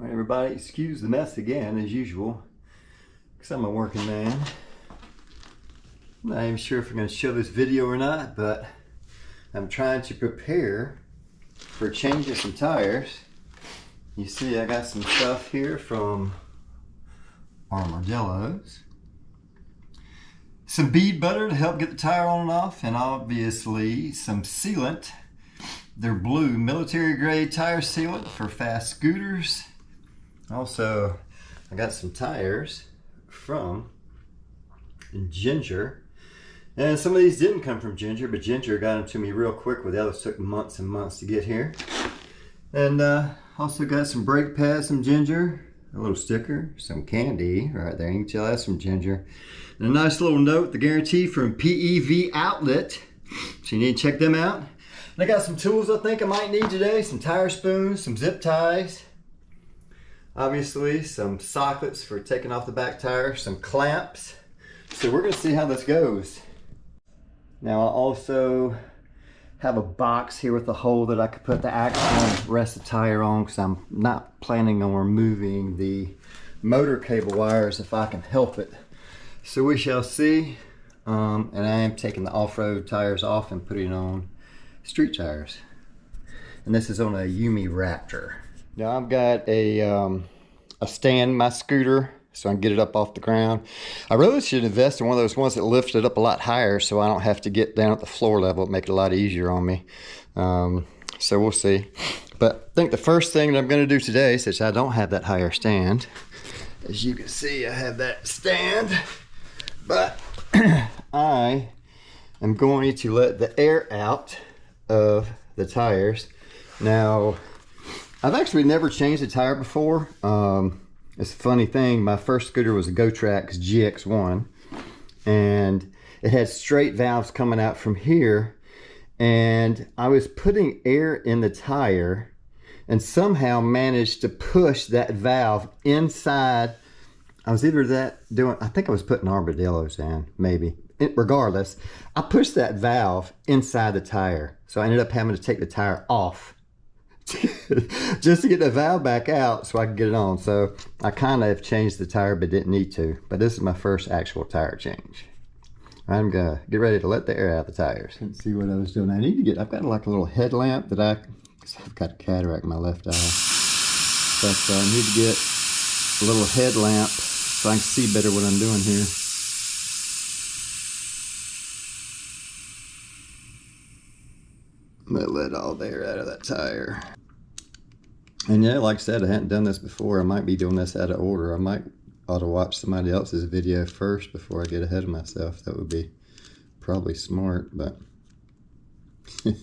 All right, everybody, excuse the mess again, as usual, because I'm a working man. I'm not even sure if I'm going to show this video or not, but I'm trying to prepare for changing some tires. You see, I got some stuff here from armor-dilloz. Some bead butter to help get the tire on and off, and obviously some sealant. They're blue military grade tire sealant for fast scooters. Also, I got some tires from Ginger. And some of these didn't come from Ginger, but Ginger got them to me real quick, where the others took months and months to get here. And also got some brake pads from Ginger, a little sticker, some candy right there. You can tell that's from Ginger. And a nice little note, the guarantee from PEV Outlet. So you need to check them out. And I got some tools I think I might need today. Some tire spoons, some zip ties. Obviously some sockets for taking off the back tire, some clamps. So we're gonna see how this goes. Now I also have a box here with a hole that I could put the actual rest of the tire on, because I'm not planning on removing the motor cable wires if I can help it. So we shall see. And I am taking the off-road tires off and putting on street tires. And this is on a Yumi Raptor. Now I've got a stand, my scooter, so I can get it up off the ground. I really should invest in one of those ones that lift it up a lot higher, so I don't have to get down at the floor level. It'd make it a lot easier on me. So we'll see. But I think the first thing that I'm going to do today, since I don't have that higher stand, as you can see, I have that stand, but I am going to let the air out of the tires. Now, I've actually never changed a tire before. It's a funny thing, my first scooter was a GoTrax GX1, and it had straight valves coming out from here, and I was putting air in the tire and somehow managed to push that valve inside. I was either I think I was putting armor-dilloz in, maybe. Regardless, I pushed that valve inside the tire, so I ended up having to take the tire off just to get the valve back out so I could get it on. So I kind of changed the tire but didn't need to. But this is my first actual tire change. I'm gonna get ready to let the air out of the tires. Let's see what I was doing. I've got like a little headlamp that I've got a cataract in my left eye. But I need to get a little headlamp so I can see better what I'm doing here. Let all the air out of that tire. And yeah, like I said, I hadn't done this before. I might be doing this out of order. I ought to watch somebody else's video first before I get ahead of myself. That would be probably smart, but in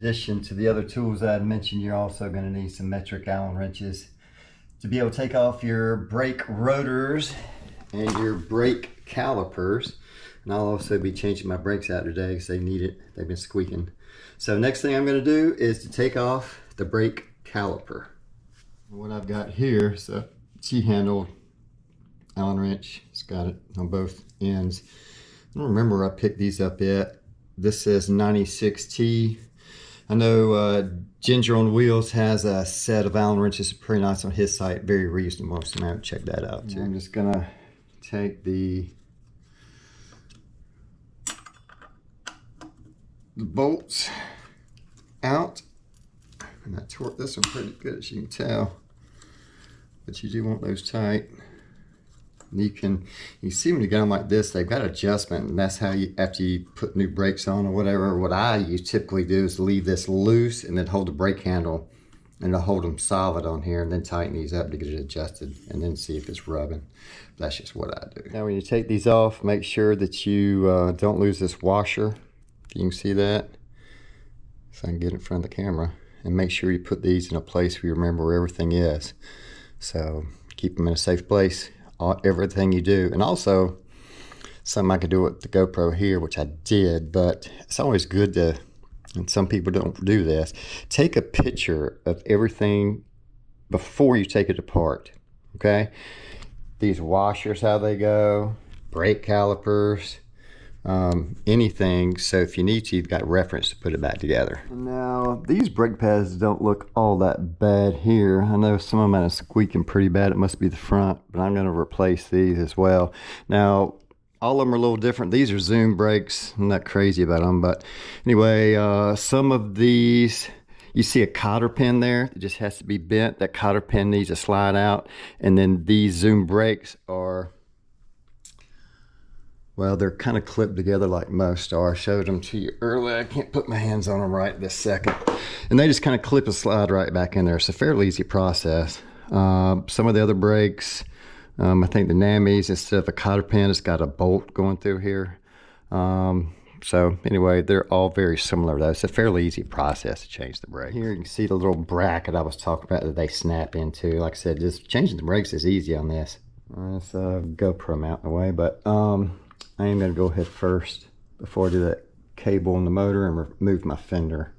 addition to the other tools I had mentioned, you're also going to need some metric Allen wrenches to be able to take off your brake rotors and your brake calipers. And I'll also be changing my brakes out today because they need it. They've been squeaking. So next thing I'm going to do is to take off the brake caliper. What I've got here is a T-handled Allen wrench. It's got it on both ends. I don't remember where I picked these up yet. This says 96T. I know Ginger on Wheels has a set of Allen wrenches pretty nice on his site. Very reasonable, so I'm going to check that out too. I'm just going to take the bolts out, and I torqued this one pretty good, as you can tell, but you do want those tight. You see when you get them like this, they've got adjustment, and that's how you, after you put new brakes on or whatever, what I typically do is leave this loose and then hold the brake handle and I'll hold them solid on here and then tighten these up to get it adjusted and then see if it's rubbing. That's just what I do. Now when you take these off, make sure that you don't lose this washer. You can see that, so I can get in front of the camera, and make sure you put these in a place where you remember where everything is. So keep them in a safe place, everything you do. And also, something I could do with the GoPro here, which I did, but it's always good to, and some people don't do this, take a picture of everything before you take it apart, okay? These washers, how they go, brake calipers, anything. So if you need to, you've got reference to put it back together. Now, these brake pads don't look all that bad here. I know some of them are squeaking pretty bad. It must be the front, but I'm going to replace these as well. Now, all of them are a little different. These are Zoom brakes. I'm not crazy about them, but anyway, some of these, you see a cotter pin there. It just has to be bent. That cotter pin needs to slide out. And then these Zoom brakes are, well, they're kind of clipped together like most are. I showed them to you earlier. I can't put my hands on them right this second. And they just kind of clip and slide right back in there. It's a fairly easy process. Some of the other brakes, I think the NAMIs, instead of a cotter pin, it's got a bolt going through here. So anyway, they're all very similar though. It's a fairly easy process to change the brake. Here you can see the little bracket I was talking about that they snap into. Like I said, just changing the brakes is easy on this. This GoPro mount in the way, but I am going to go ahead first before I do that cable in the motor and remove my fender,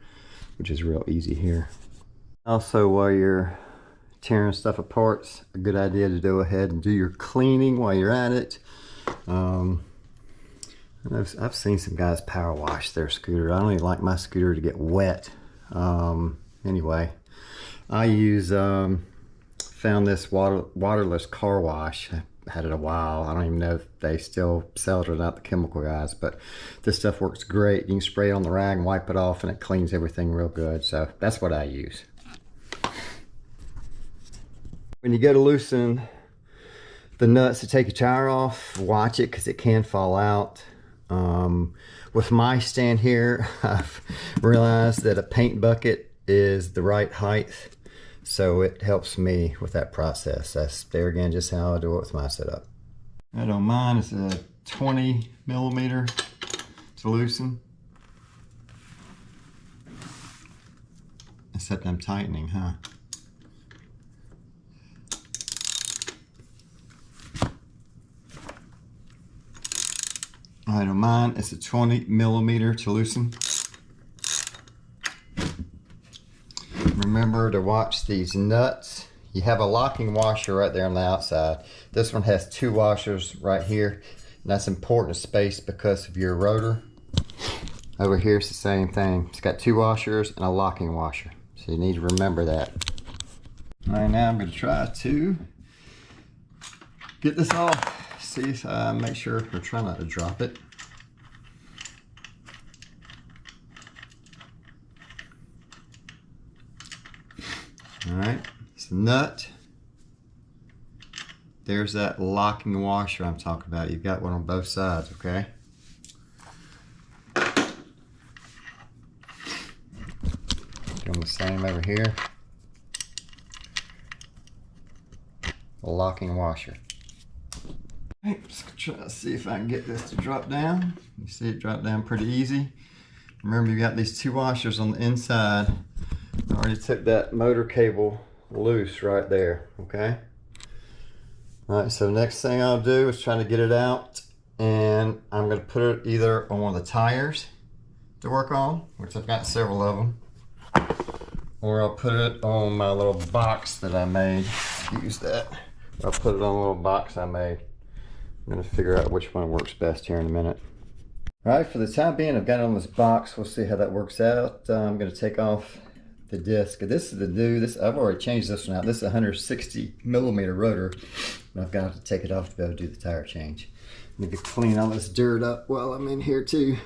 which is real easy here. Also, while you're tearing stuff apart, it's a good idea to go ahead and do your cleaning while you're at it. I've seen some guys power wash their scooter. I don't even like my scooter to get wet. Anyway, I use found this waterless car wash. I had it a while. I don't even know if they still sell it or not, the chemical guys, but this stuff works great. You can spray it on the rag and wipe it off and it cleans everything real good. So that's what I use. When you go to loosen the nuts to take your tire off, watch it because it can fall out. With my stand here, I've realized that a paint bucket is the right height, so it helps me with that process. That's there again just how I do it with my setup. I don't mind. It's a 20 millimeter to loosen. Except I'm tightening, huh? I don't mind. It's a 20 millimeter to loosen. Remember to watch these nuts. You have a locking washer right there on the outside. This one has two washers right here. And that's important to space because of your rotor. Over here it's the same thing. It's got two washers and a locking washer. So you need to remember that. All right, now I'm going to try to get this off. See, make sure we're trying not to drop it. All right, it's the nut. There's that locking washer I'm talking about. You've got one on both sides, okay? Doing the same over here. A locking washer. Let's try to see if I can get this to drop down. You see it drop down pretty easy. Remember, you got these two washers on the inside. I already took that motor cable loose right there, okay? All right, so next thing I'll do is try to get it out, and I'm gonna put it either on one of the tires to work on, which I've got several of them, or I'll put it on my little box that I made. Use that. I'll put it on a little box I made. I'm going to figure out which one works best here in a minute. All right, for the time being, I've got it on this box. We'll see how that works out. I'm going to take off the disc. This is the new, I've already changed this one out. This is a 160 millimeter rotor, but I've got to take it off to be able to do the tire change. I need to clean all this dirt up while I'm in here too.